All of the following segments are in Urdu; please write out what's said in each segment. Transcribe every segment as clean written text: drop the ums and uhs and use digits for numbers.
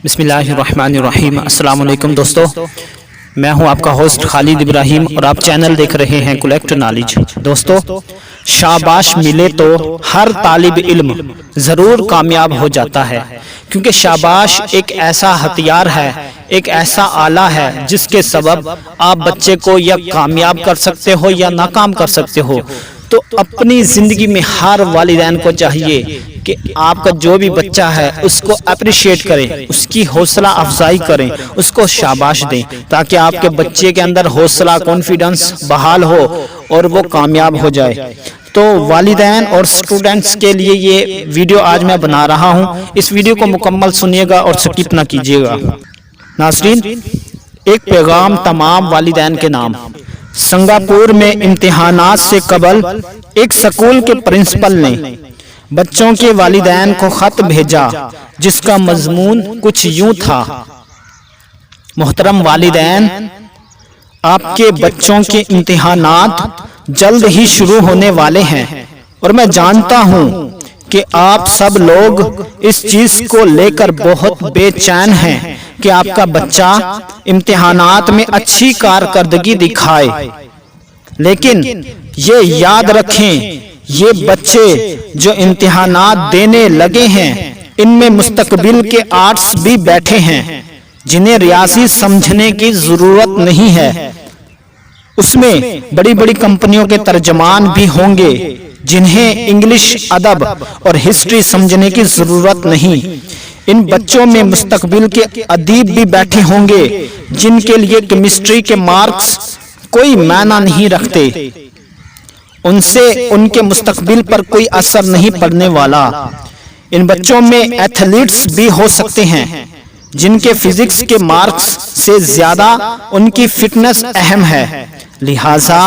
بسم اللہ الرحمن الرحیم۔ السلام علیکم دوستو، میں ہوں آپ کا ہوسٹ خالد ابراہیم اور آپ چینل دیکھ رہے ہیں کلیکٹ نالج۔ دوستو، شاباش ملے تو ہر طالب علم ضرور کامیاب ہو جاتا ہے، کیونکہ شاباش ایک ایسا ہتھیار ہے، ایک ایسا آلہ ہے جس کے سبب آپ بچے کو یا کامیاب کر سکتے ہو یا ناکام کر سکتے ہو۔ تو اپنی زندگی میں ہر والدین کو چاہیے کہ آپ کا جو بھی بچہ ہے اس کو اپریشیٹ کریں، اس کی حوصلہ افزائی کریں، اس کو شاباش دیں، تاکہ آپ کے بچے کے اندر حوصلہ کانفیڈنس بحال ہو اور وہ کامیاب ہو جائے۔ تو والدین اور سٹوڈنٹس کے لیے یہ ویڈیو آج میں بنا رہا ہوں، اس ویڈیو کو مکمل سنیے گا اور سکپ نہ کیجیے گا۔ ناظرین، ایک پیغام تمام والدین کے نام۔ سنگاپور میں امتحانات سے قبل ایک سکول کے پرنسپل نے بچوں کے والدین کو خط بھیجا جس کا مضمون کچھ یوں تھا: محترم والدین، آپ کے بچوں کے امتحانات جلد ہی شروع ہونے والے ہیں اور میں جانتا ہوں کہ آپ سب لوگ اس چیز کو لے کر بہت بے چین ہیں کہ آپ کا بچہ امتحانات میں اچھی کارکردگی دکھائے، لیکن یہ یاد رکھیں یہ بچے جو امتحانات دینے لگے ہیں ان میں مستقبل کے آرٹس بھی بیٹھے ہیں جنہیں ریاضی سمجھنے کی ضرورت نہیں ہے۔ اس میں بڑی بڑی کمپنیوں کے ترجمان بھی ہوں گے جنہیں انگلش، ادب اور ہسٹری سمجھنے کی ضرورت نہیں۔ ان بچوں میں مستقبل کے ادیب بھی بیٹھے ہوں گے جن کے لیے کیمسٹری کے مارکس کوئی معنی نہیں رکھتے، ان سے ان کے مستقبل پر کوئی اثر نہیں پڑنے والا۔ ان بچوں میں ایتھلیٹس بھی ہو سکتے ہیں جن کے فزکس کے مارکس سے زیادہ ان کی فٹنس اہم ہے۔ لہٰذا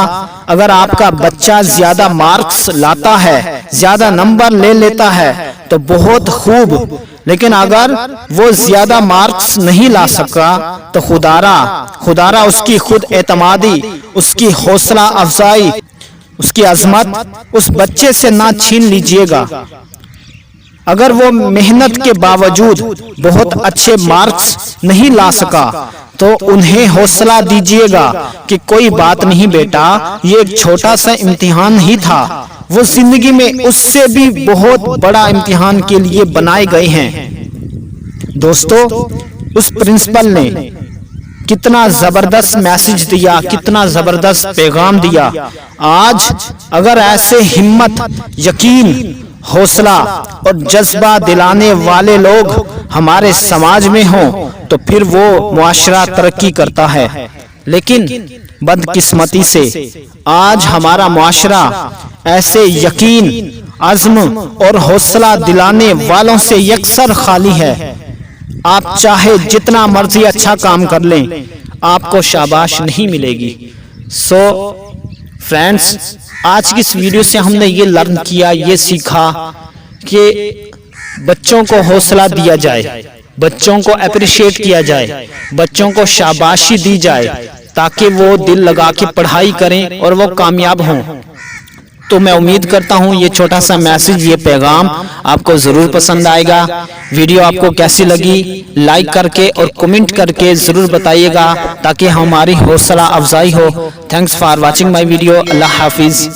اگر آپ کا بچہ زیادہ مارکس لاتا ہے، زیادہ نمبر لے لیتا ہے تو بہت خوب، لیکن اگر وہ زیادہ مارکس نہیں لا سکا تو خدارا اس کی خود اعتمادی، اس کی حوصلہ افزائی، اس کی عظمت اس بچے سے نہ چھین لیجئے گا۔ اگر وہ محنت کے باوجود بہت اچھے مارکس نہیں لا سکا تو انہیں حوصلہ دیجئے گا کہ کوئی بات نہیں بیٹا، یہ ایک چھوٹا سا امتحان ہی تھا، وہ زندگی میں اس سے بھی بہت بڑا امتحان کے لیے بنائے گئے ہیں۔ دوستو، اس پرنسپل نے کتنا زبردست میسج دیا، کتنا زبردست پیغام دیا۔ آج اگر ایسے ہمت، یقین، حوصلہ اور جذبہ دلانے والے لوگ ہمارے سماج میں ہوں تو پھر وہ معاشرہ ترقی کرتا ہے، لیکن بدقسمتی سے آج ہمارا معاشرہ ایسے یقین، عزم اور حوصلہ دلانے والوں سے یکسر خالی ہے۔ آپ چاہے جتنا مرضی اچھا کام کر لیں، آپ کو شاباش نہیں ملے گی۔ سو فرینڈز، آج کی اس ویڈیو سے ہم نے یہ لرن کیا، یہ سیکھا کہ بچوں کو حوصلہ دیا جائے، بچوں کو اپریشیٹ کیا جائے، بچوں کو شاباشی دی جائے تاکہ وہ دل لگا کے پڑھائی کریں اور وہ کامیاب ہوں۔ تو میں امید کرتا ہوں یہ چھوٹا سا میسج، یہ پیغام آپ کو ضرور پسند آئے گا۔ ویڈیو آپ کو کیسی لگی لائک کر کے اور کمنٹ کر کے ضرور بتائیے گا تاکہ ہماری حوصلہ افزائی ہو۔ Thanks for watching my video. اللہ حافظ۔